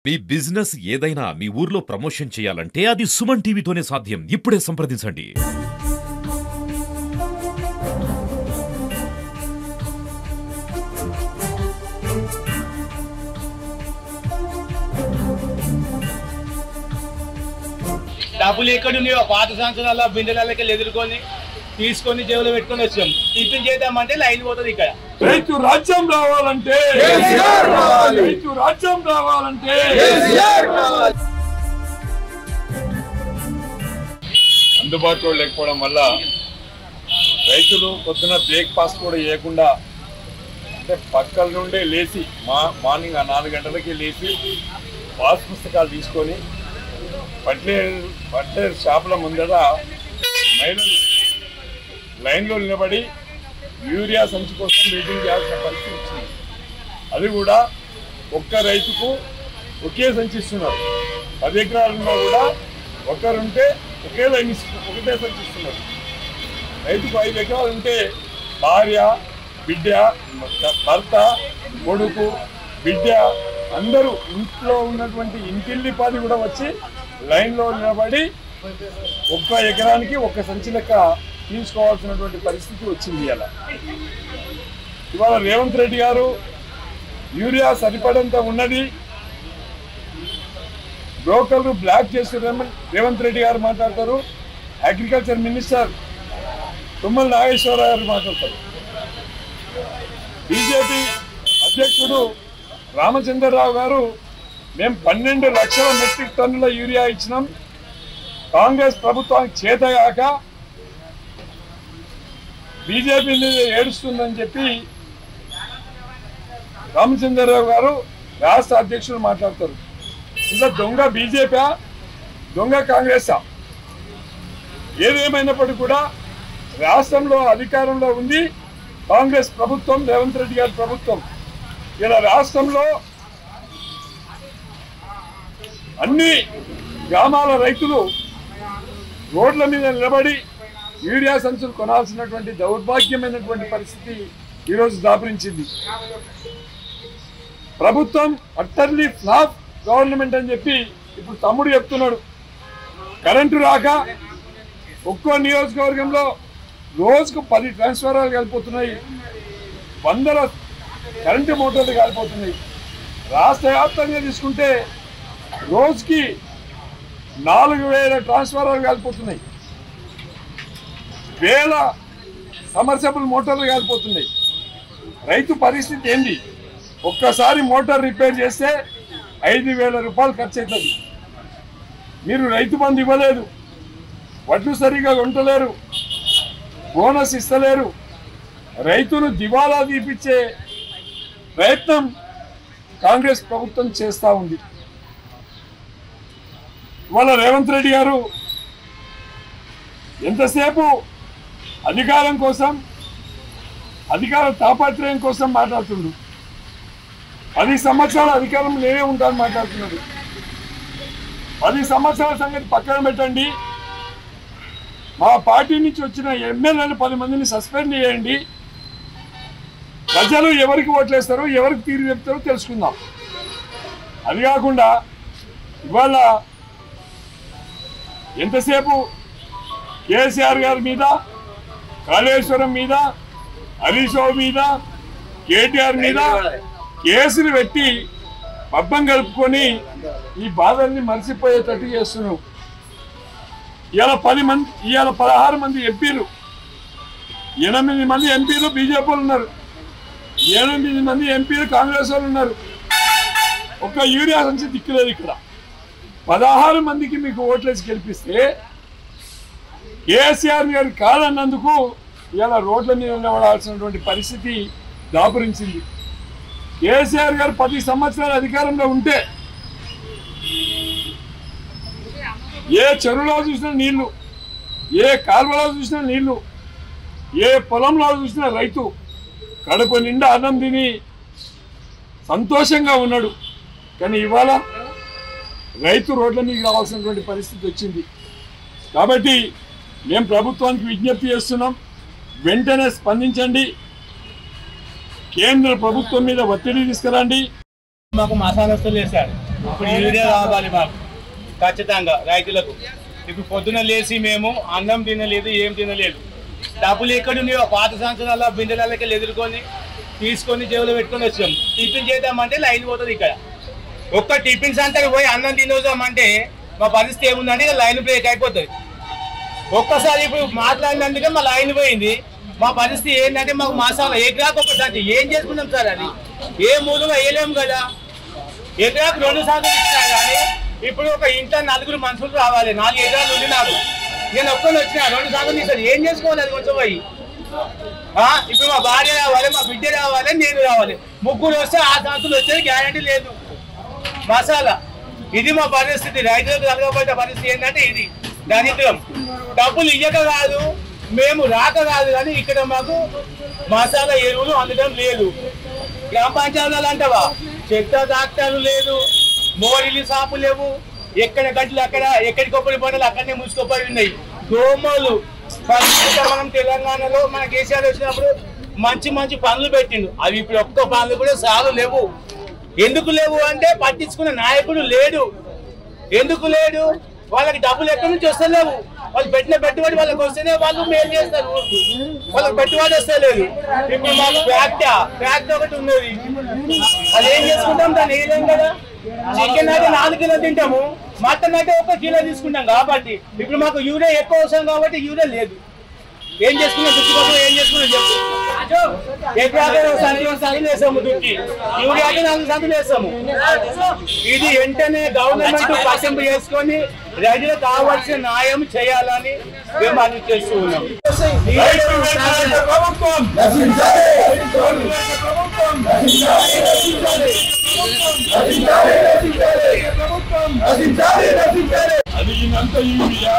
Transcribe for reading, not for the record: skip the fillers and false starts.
మీ business ఏదైనా మీ ఊర్లో promotion చేయాలంటే అది సుమన్ టీవీతోనే సాధ్యం. ఇప్పుడే సంప్రదించండి. డబ్బులు ఎక్కడున్నాయో పాత సంవత్సరాల బిందెలకి ఎదుర్కొని తీసుకొని జేబులో పెట్టుకొని వచ్చాం. టిఫిన్ చేద్దామంటే లైన్ పోతుంది. ఇక్కడ రైతు రాజ్యం రావాలంటే రైతు రాజ్యం రావాలంటే అందుబాటులో లేకపోవడం వల్ల రైతులు పొద్దున బ్రేక్ఫాస్ట్ కూడా చేయకుండా అంటే పక్కల నుండే లేచి మార్నింగ్ 4 గంటలకి లేచి పాస్ పుస్తకాలు తీసుకొని పట్లేరు షాపుల ముందర మహిళలు లైన్లో నిలబడి యూరియా సంచి కోసం వెయిటింగ్ చేయాల్సిన పరిస్థితి వచ్చింది. అది కూడా ఒక్క రైతుకు ఒకే సంచి ఇస్తున్నారు. 10 ఎకరాలున్నా కూడా ఒకరుంటే ఒకటే సంచి ఇస్తున్నారు. రైతుకు 5 ఎకరాలు ఉంటే భార్య, బిడ్డ, భర్త, కొడుకు, బిడ్డ అందరూ ఇంట్లో ఉన్నటువంటి ఇంటిల్లిపాది కూడా వచ్చి లైన్లో నిలబడి ఒక్క ఎకరానికి ఒక్క సంచి లెక్క తీసుకోవాల్సినటువంటి పరిస్థితి వచ్చింది. ఇవాళ రేవంత్ రెడ్డి గారు యూరియా సరిపడంత ఉన్నది, బ్రోకర్లు బ్లాక్ చేసి రేవంత్ రెడ్డి గారు మాట్లాడతారు. అగ్రికల్చర్ మినిస్టర్ తుమ్మల నాగేశ్వరరావు గారు మాట్లాడతారు. బీజేపీ అధ్యక్షుడు రామచంద్రరావు గారు మేము 12 లక్షల మెట్రిక్ టన్నుల యూరియా ఇచ్చినాం, కాంగ్రెస్ ప్రభుత్వానికి చేతగాక బీజేపీ ఏడుస్తుందని చెప్పి రామచంద్రరావు గారు రాష్ట్ర అధ్యక్షుడు మాట్లాడతారు. ఇంకా దొంగ బీజేపీ, దొంగ కాంగ్రెస్ ఏదేమైనప్పటికీ కూడా రాష్ట్రంలో అధికారంలో ఉంది కాంగ్రెస్ ప్రభుత్వం, రేవంత్ రెడ్డి గారి ప్రభుత్వం. ఇలా రాష్ట్రంలో అన్ని గ్రామాల రైతులు రోడ్ల మీద నిలబడి యూరియా సంచులు కొనాల్సినటువంటి దౌర్భాగ్యమైనటువంటి పరిస్థితి ఈరోజు దాపురించింది. ప్రభుత్వం అట్టర్లీ ఫ్లాప్ గవర్నమెంట్ అని చెప్పి ఇప్పుడు తమ్ముడు చెప్తున్నాడు. కరెంటు రాక ఒక్కో నియోజకవర్గంలో రోజుకు 10 ట్రాన్స్ఫార్మర్లు కాలిపోతున్నాయి, 100 కరెంటు మోటార్లు కాలిపోతున్నాయి. రాష్ట్ర వ్యాప్తంగా తీసుకుంటే రోజుకి 4000 ట్రాన్స్ఫార్మర్లు కాలిపోతున్నాయి, 1000 సమర్సబుల్ మోటార్లు కాలిపోతున్నాయి. రైతు పరిస్థితి ఏంది? ఒక్కసారి మోటార్ రిపేర్ చేస్తే 5000 రూపాయలు ఖర్చు అవుతుంది. మీరు రైతు బంధు ఇవ్వలేదు, వడ్లు సరిగా కొంటలేరు, బోనస్ ఇస్తలేరు, రైతును దివాలా తీపిచ్చే ప్రయత్నం కాంగ్రెస్ ప్రభుత్వం చేస్తూ ఉంది. ఇవాళ రేవంత్ రెడ్డి గారు ఎంతసేపు అధికారం కోసం, అధికార తాపత్రయం కోసం మాట్లాడుతుండు. 10 సంవత్సరాల అధికారం నేనే ఉంటాను మాట్లాడుతున్నాడు. 10 సంవత్సరాల సంగతి పక్కన పెట్టండి. మా పార్టీ నుంచి వచ్చిన ఎమ్మెల్యేలు 10 మందిని సస్పెండ్ చేయండి. ప్రజలు ఎవరికి ఓట్లేస్తారో, ఎవరికి తీరు చెప్తారో తెలుసుకుందాం. అది కాకుండా ఇవాళ ఎంతసేపు కేసీఆర్ గారి మీద, కాళేశ్వరం మీద, హరీష్ రావు మీద, కేటీఆర్ మీద కేసులు పెట్టి పబ్బం గడుపుకొని ఈ బాధల్ని మర్చిపోయేటట్టు చేస్తున్నావు. ఇవాళ 16 మంది ఎంపీలు, 8 మంది ఎంపీలు బీజేపీ వాళ్ళు ఉన్నారు, 8 మంది ఎంపీలు కాంగ్రెస్ వాళ్ళు ఉన్నారు. ఒక్క యూరియా సంచి దిక్కులేదు. ఇక్కడ 16 మందికి మీకు ఓట్లేసి గెలిపిస్తే కేసీఆర్ గారు కాదన్నందుకు ఇలా రోడ్ల మీద నిలబడాల్సినటువంటి పరిస్థితి దాపురించింది. కేసీఆర్ గారు 10 సంవత్సరాల అధికారంలో ఉంటే ఏ చెరువులో చూసినా నీళ్లు, ఏ కాలువలో చూసినా నీళ్లు, ఏ పొలంలో చూసినా రైతు కడుపు నిండా అన్నం తిని సంతోషంగా ఉన్నాడు. కానీ ఇవాళ రైతు రోడ్ల మీద రావాల్సినటువంటి పరిస్థితి వచ్చింది. కాబట్టి మేము ప్రభుత్వానికి విజ్ఞప్తి చేస్తున్నాం, వెంటనే స్పందించండి, కేంద్ర ప్రభుత్వం మీద ఒత్తిడి తీసుకురండి. మాకు మసాలా వస్తువులు వేశాడు. ఇప్పుడు యూరియా కావాలి మాకు ఖచ్చితంగా రైతులకు. ఇప్పుడు పొద్దున లేచి మేము అన్నం తినలేదు, ఏం తినలేదు. డబ్బులు ఎక్కడున్నాయో పాత సంవత్సరాల బిందెలకి ఎదుర్కొని తీసుకొని జేబులో పెట్టుకొని వచ్చాం. టిఫిన్ చేద్దామంటే లైన్ పోతుంది. ఇక్కడ ఒక్క టిఫిన్ సెంటర్కి పోయి అన్నం తినొద్దామంటే మా పరిస్థితి ఏముందంటే ఇక లైన్ బ్రేక్ అయిపోతుంది. ఒక్కసారి ఇప్పుడు మాట్లాడినందుకే మా లైన్ పోయింది. మా పరిస్థితి ఏంటంటే మాకు మసాలా ఎకరాకు ఒకసారి ఏం చేసుకున్నాం సార్? అది ఏ మూలుగా వేయలేము కదా. ఎకరాకు 2 సార్లు ఇచ్చినా కానీ ఇప్పుడు ఒక ఇంట్లో 4 మనుషులు రావాలి. 4 ఎకరాలు ఉంది నాకు. నేను ఒక్కరు వచ్చిన 2 సార్లు తీసాను. ఏం చేసుకోవాలి అది కొంచెం పోయి? ఇప్పుడు మా భార్య రావాలి, మా బిడ్డ రావాలి, నేను రావాలి. 3 వస్తే 6 సంవత్సరాలు వచ్చేది గ్యారంటీ లేదు. మసాలా ఇది మా పరిస్థితి. రైతులకు కలగబడ్డ పరిస్థితి ఏంటంటే ఇది దరిద్రం. డబ్బులు ఇయ్యక కాదు, మేము రాక కాదు, కానీ ఇక్కడ మాకు మసాలా ఎరువులు అందడం లేదు. గ్రామ పంచాయతీలు అంటావా, చెత్త డాక్టర్లు లేదు, మోరీలు షాపు లేవు, ఎక్కడ గడ్డలు అక్కడ, ఎక్కడి కొబ్బరి పంటలు అక్కడనే ముసుకుపోయి ఉన్నాయి. దోమలు మనం తెలంగాణలో మన కేసీఆర్ వచ్చినప్పుడు మంచి మంచి పనులు పెట్టిండు. అవి ఇప్పుడు ఒక్క పనులు కూడా సాగు లేవు. ఎందుకు లేవు అంటే పట్టించుకున్న నాయకుడు లేడు. ఎందుకు లేడు? వాళ్ళకి డబ్బులు ఎక్కడి నుంచి వస్తలేవు. వాళ్ళు పెట్టిన పెట్టుబడి వాళ్ళకి వస్తేనే వాళ్ళు మేలు చేస్తారు. వాళ్ళకి పెట్టుబడి వస్తే లేదు. ఇప్పుడు మాకు ఫ్యాక్టరీ ఒకటి ఉన్నది, అది ఏం చేసుకుంటాం? దాన్ని వేయలేం కదా. చికెన్ అయితే 4 కిలో తింటాము, మటన్ అయితే 1 కిలో తీసుకుంటాం. కాబట్టి ఇప్పుడు మాకు యూరియా ఎక్కువ అవసరం కాబట్టి యూరియా లేదు. ఏం చేసుకున్నాం? చుట్టుపక్కల ఏం చేసుకున్నాం చెప్పు. ఎకరాలు సంచులు వేసాము, దుక్కి యూరియా అయితే 4 సంచులు వేసాము. ఇది వెంటనే గవర్నమెంట్ పట్టింపు చేసుకొని రైతులకు కావాల్సిన న్యాయం చేయాలని మేము అది చేస్తూ ఉన్నాం. అడిగినంత యూరియా